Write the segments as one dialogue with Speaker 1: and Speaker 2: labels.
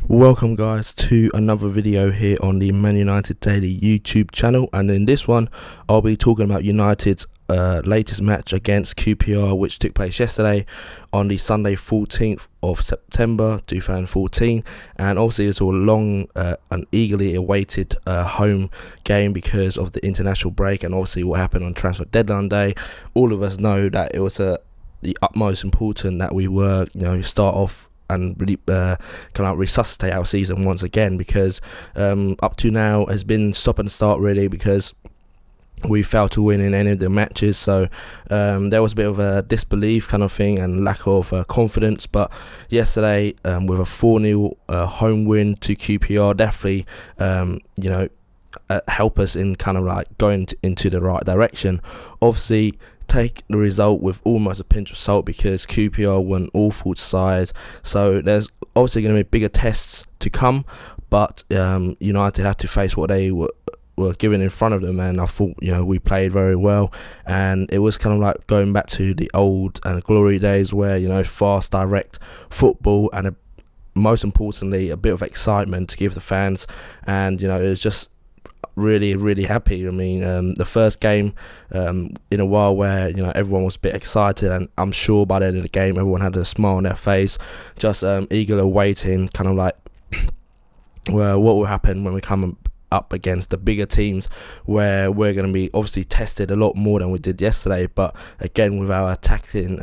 Speaker 1: Welcome guys to another video here on the Man United Daily YouTube channel, and in this one I'll be talking about United's latest match against QPR, which took place yesterday on the Sunday 14th of September 2014, and obviously it's a long and eagerly awaited home game because of the international break and obviously what happened on transfer deadline day. All of us know that it was the utmost important that we were start off and really resuscitate our season once again, because up to now has been stop and start really, because we failed to win in any of the matches. So there was a bit of a disbelief kind of thing and lack of confidence, but yesterday with a 4-0 home win to QPR definitely help us in going into the right direction. Obviously take the result with almost a pinch of salt, because QPR were an awful side, so there's obviously going to be bigger tests to come, but United had to face what they were given in front of them, and I thought we played very well, and it was going back to the old and glory days where fast, direct football and most importantly a bit of excitement to give the fans, and it was just really happy. I mean, the first game in a while where everyone was a bit excited, and I'm sure by the end of the game everyone had a smile on their face, just eagerly waiting well, what will happen when we come up against the bigger teams, where we're going to be obviously tested a lot more than we did yesterday, but again with our attacking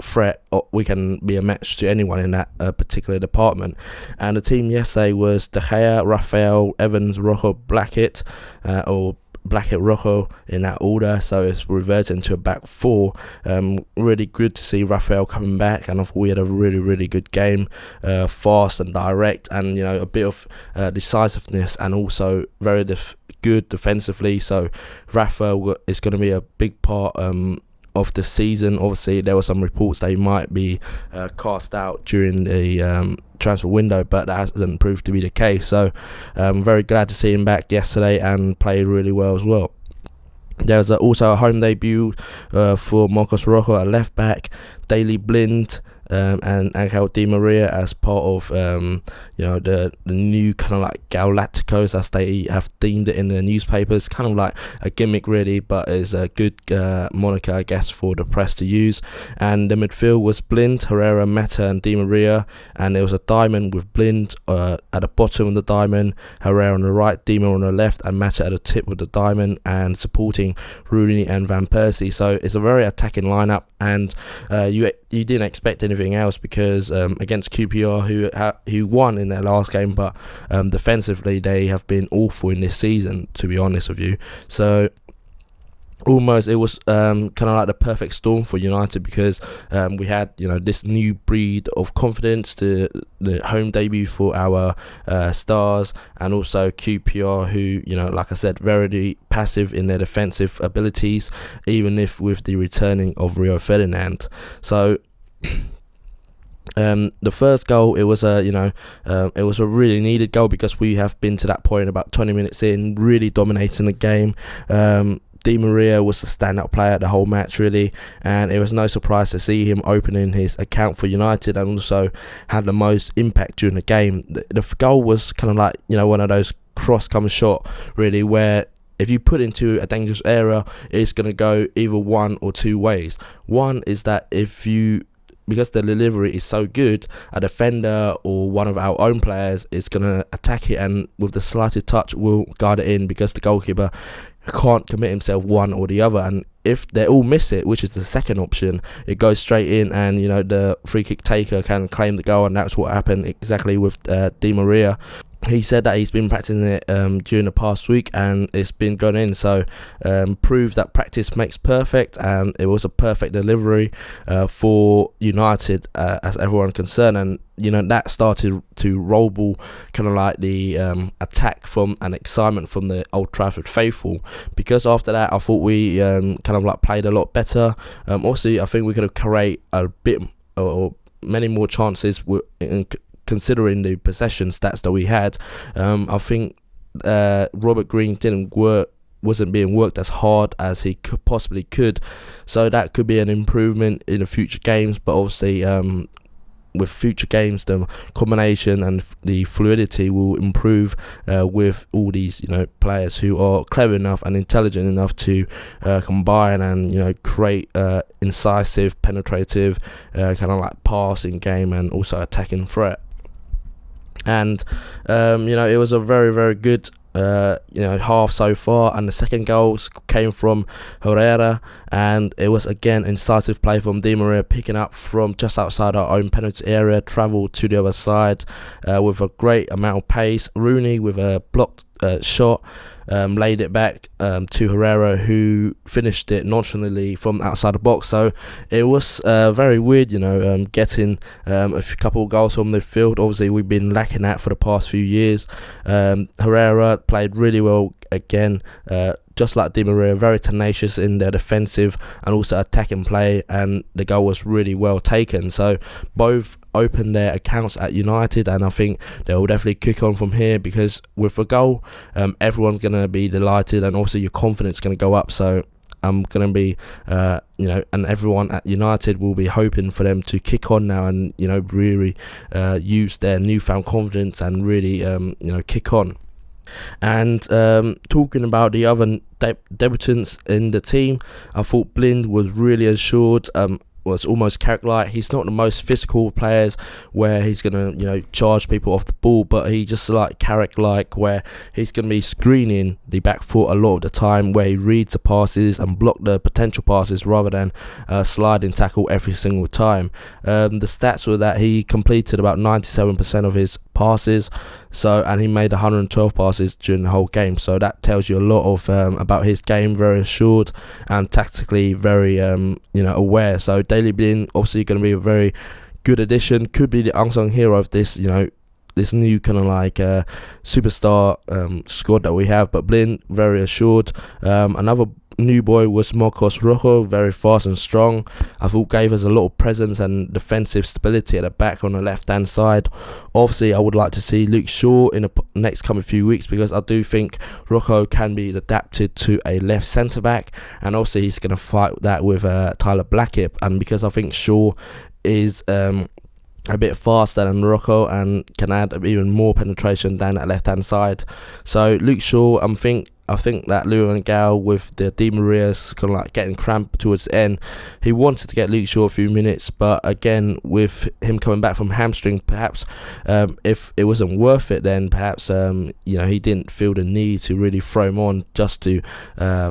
Speaker 1: threat, we can be a match to anyone in that particular department. And the team yesterday was De Gea, Rafael, Evans, Rojo, Blackett, or Blackett, Rojo in that order, so it's reverting to a back four. Really good to see Rafael coming back, and I thought we had a really good game, fast and direct, and a bit of decisiveness, and also very good defensively. So Rafael is going to be a big part of the season. Obviously there were some reports that he might be cast out during the transfer window, but that hasn't proved to be the case, so I'm very glad to see him back yesterday and played really well as well. There was also a home debut for Marcos Rojo at left back, Daley Blinn and Angel Di Maria as part of the new Galacticos, as they have deemed it in the newspapers. Like a gimmick really, but it's a good moniker I guess for the press to use. And the midfield was Blinn, Herrera, Mata and Di Maria, and there was a diamond with Blinn at the bottom of the diamond, Herrera on the right, Di Maria on the left, and Mata at the tip of the diamond, and supporting Rooney and Van Persie. So it's a very attacking lineup, and you didn't expect anything else, because against QPR, who won in their last game, but defensively they have been awful in this season, to be honest with you. So almost it was like the perfect storm for United, because we had this new breed of confidence, to the home debut for our stars, and also QPR, who like I said, very passive in their defensive abilities, even if with the returning of Rio Ferdinand. So the first goal, it was a really needed goal, because we have been to that point about 20 minutes in, really dominating the game. Di Maria was the standout player the whole match really, and it was no surprise to see him opening his account for United, and also had the most impact during the game. The goal was one of those cross come shot really, where if you put into a dangerous area, it's going to go either one or two ways. One is that because the delivery is so good, a defender or one of our own players is going to attack it, and with the slightest touch will guide it in, because the goalkeeper can't commit himself one or the other. And if they all miss it, which is the second option, it goes straight in, and the free kick taker can claim the goal, and that's what happened exactly with Di Maria. He said that he's been practicing it during the past week, and it's been going in, so proved that practice makes perfect, and it was a perfect delivery for United as everyone concerned. And that started to roll ball the attack from an excitement from the Old Trafford faithful, because after that I thought we played a lot better. Also I think we could have created a bit or many more chances considering the possession stats that we had. I think Robert Green wasn't being worked as hard as he possibly could, so that could be an improvement in the future games. But obviously with future games, the combination and the fluidity will improve with all these, players who are clever enough and intelligent enough to combine and, create incisive, penetrative, kind of like passing game and also attacking threat. And, it was a very, very good half so far, and the second goal came from Herrera, and it was again incisive play from Di Maria, picking up from just outside our own penalty area, travelled to the other side with a great amount of pace. Rooney with a blocked shot laid it back to Herrera, who finished it nonchalantly from outside the box. So it was very weird, getting a couple of goals from the field. Obviously, we've been lacking that for the past few years. Herrera played really well again, just like Di Maria, very tenacious in their defensive and also attacking play, and the goal was really well taken. So both opened their accounts at United, and I think they'll definitely kick on from here, because with a goal, everyone's going to be delighted, and also your confidence is going to go up. So I'm going to be, and everyone at United will be hoping for them to kick on now and, really use their newfound confidence and really, kick on. And talking about the other debutants in the team, I thought Blinn was really assured, was almost character-like. He's not the most physical players where he's going to, charge people off the ball, but he just like character-like, where he's going to be screening the back foot a lot of the time, where he reads the passes and block the potential passes rather than sliding tackle every single time. The stats were that he completed about 97% of his passes, and he made 112 passes during the whole game. So that tells you a lot of about his game. Very assured and tactically very aware. So Daley Blinn obviously going to be a very good addition. Could be the unsung hero of this this new kind of like superstar squad that we have. But Blinn very assured. Another new boy was Marcos Rojo, very fast and strong. I thought gave us a lot of presence and defensive stability at the back on the left hand side. Obviously I would like to see Luke Shaw in the next coming few weeks, because I do think Rojo can be adapted to a left centre back, and also he's going to fight that with Tyler Blackett, and because I think Shaw is a bit faster than Rojo and can add even more penetration down that left hand side. So Luke Shaw, I think that Louis van Gaal, with the Di Maria's kind of like getting cramped towards the end, he wanted to get Luke Shaw a few minutes, but again, with him coming back from hamstring, perhaps if it wasn't worth it, then perhaps he didn't feel the need to really throw him on just to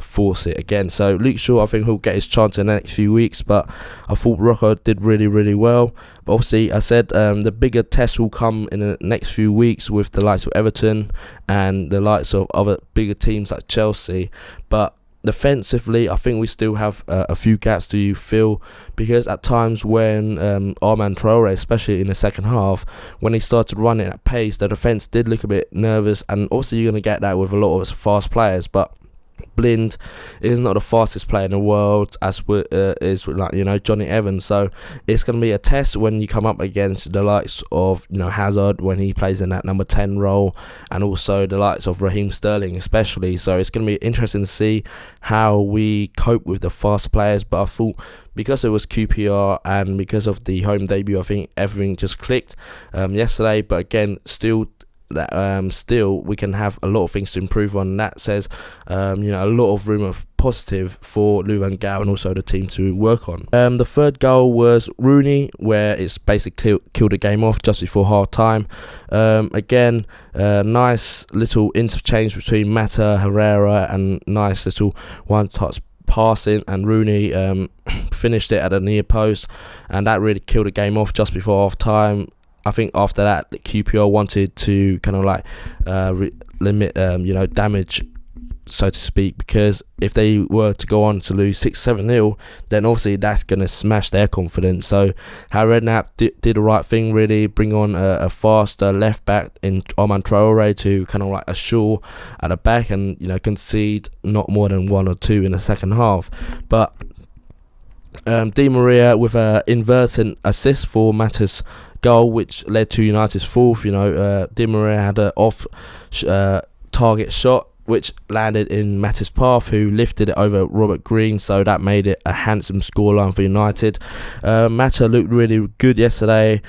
Speaker 1: force it again. So Luke Shaw, I think he'll get his chance in the next few weeks, but I thought Rojo did really, really well. But obviously, I said the bigger test will come in the next few weeks with the likes of Everton and the likes of other bigger teams like Chelsea. But defensively, I think we still have a few gaps to fill, because at times when Armand Traore, especially in the second half, when he started running at pace, the defence did look a bit nervous, and also you're going to get that with a lot of fast players. But Blinn is not the fastest player in the world, as is like Johnny Evans. So it's going to be a test when you come up against the likes of Hazard when he plays in that number 10 role, and also the likes of Raheem Sterling especially. So it's going to be interesting to see how we cope with the fast players. But I thought, because it was QPR and because of the home debut, I think everything just clicked yesterday. But again, still we can have a lot of things to improve on. That says a lot of room of positive for Louis van Gaal and also the team to work on. The third goal was Rooney, where it's basically killed the game off just before half time. Again, nice little interchange between Mata, Herrera, and nice little one-touch passing, and Rooney finished it at a near post, and that really killed the game off just before half time. I think after that, QPR wanted to kind of like limit, damage, so to speak, because if they were to go on to lose 6-7-0, then obviously that's going to smash their confidence. So Redknapp did the right thing, really bring on a faster left back in Armand Traore to kind of like assure at the back and concede not more than 1 or 2 in the second half. But Di Maria with an inverted assist for Mata's goal, which led to United's fourth. Di Maria had an off target shot which landed in Mata's path, who lifted it over Robert Green, so that made it a handsome scoreline for United. Mata looked really good yesterday.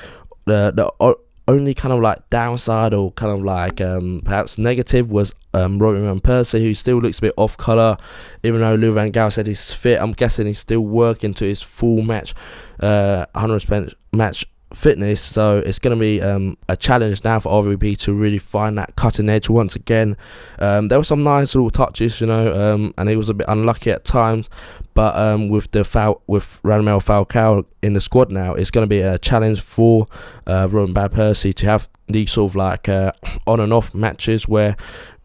Speaker 1: the only kind of like downside or kind of like perhaps negative was Rooney van Persie, who still looks a bit off colour. Even though Louis van Gaal said he's fit, I'm guessing he's still working to his full match, 100% match fitness. So it's going to be a challenge now for RVP to really find that cutting edge once again. There were some nice little touches, and he was a bit unlucky at times, but with Radamel Falcao in the squad now, it's going to be a challenge for Rooney van Persie to have these sort of like on and off matches where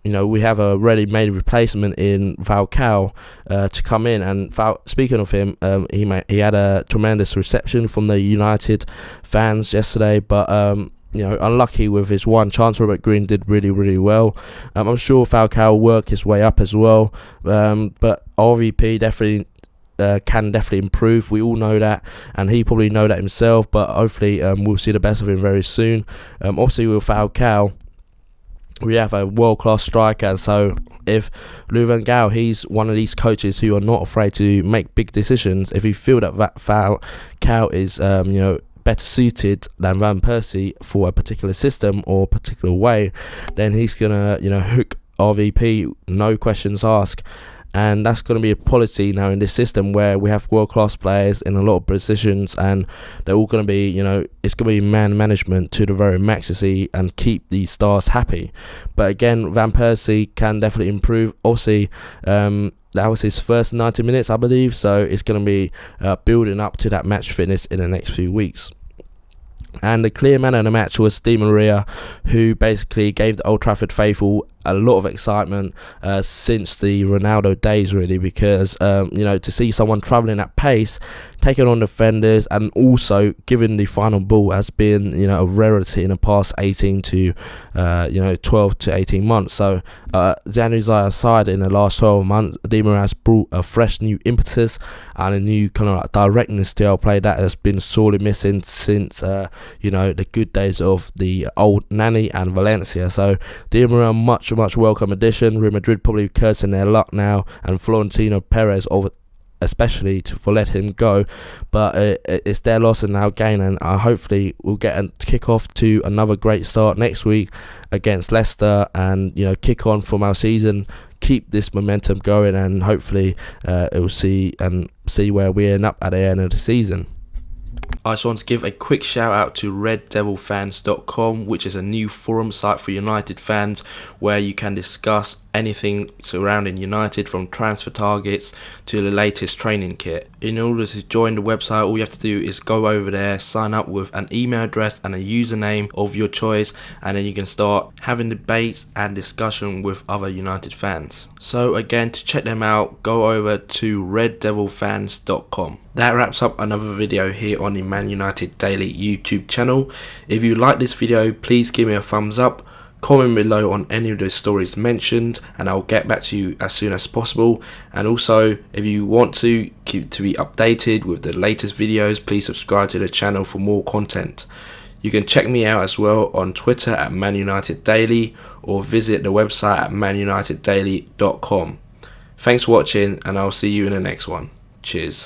Speaker 1: we have a ready-made replacement in Falcao to come in. And speaking of him, he had a tremendous reception from the United fans yesterday, but unlucky with his one chance. Robert Green did really, really well. I'm sure Falcao will work his way up as well, but RVP definitely can definitely improve. We all know that, and he probably know that himself, but hopefully we'll see the best of him very soon. Obviously with Falcao, we have a world-class striker, so if Louis van Gaal, he's one of these coaches who are not afraid to make big decisions. If you feel that Falcao is better suited than Van Persie for a particular system or particular way, then he's gonna hook RVP, no questions asked. And that's going to be a policy now in this system where we have world-class players in a lot of positions, and they're all going to be, it's going to be man management to the very max to see and keep these stars happy. But again, Van Persie can definitely improve. Obviously, that was his first 90 minutes, I believe, so it's going to be building up to that match fitness in the next few weeks. And the clear man of the match was Di Maria, who basically gave the Old Trafford faithful a lot of excitement since the Ronaldo days, really, because to see someone travelling at pace, taking on defenders, and also giving the final ball has been a rarity in the past 18 to 12 to 18 months. So Zanuzaj aside, in the last 12 months, Di Maria has brought a fresh new impetus and a new kind of like directness to our play that has been sorely missing since the good days of the old Nani and Valencia. So Di Maria, much welcome addition. Real Madrid probably cursing their luck now, and Florentino Perez especially for letting him go, but it's their loss and our gain, and hopefully we'll get a kick off to another great start next week against Leicester, and kick on from our season, keep this momentum going, and hopefully it will see where we end up at the end of the season. I just want to give a quick shout out to reddevilfans.com, which is a new forum site for United fans where you can discuss anything surrounding United, from transfer targets to the latest training kit. In order to join the website, all you have to do is go over there, sign up with an email address and a username of your choice, and then you can start having debates and discussion with other United fans. So again, to check them out, go over to reddevilfans.com. That wraps up another video here on the Man United Daily YouTube channel. If you like this video, please give me a thumbs up, comment below on any of the stories mentioned, and I'll get back to you as soon as possible. And also, if you want to keep to be updated with the latest videos, please subscribe to the channel for more content. You can check me out as well on Twitter at Man United Daily, or visit the website at manuniteddaily.com. Thanks for watching, and I'll see you in the next one. Cheers.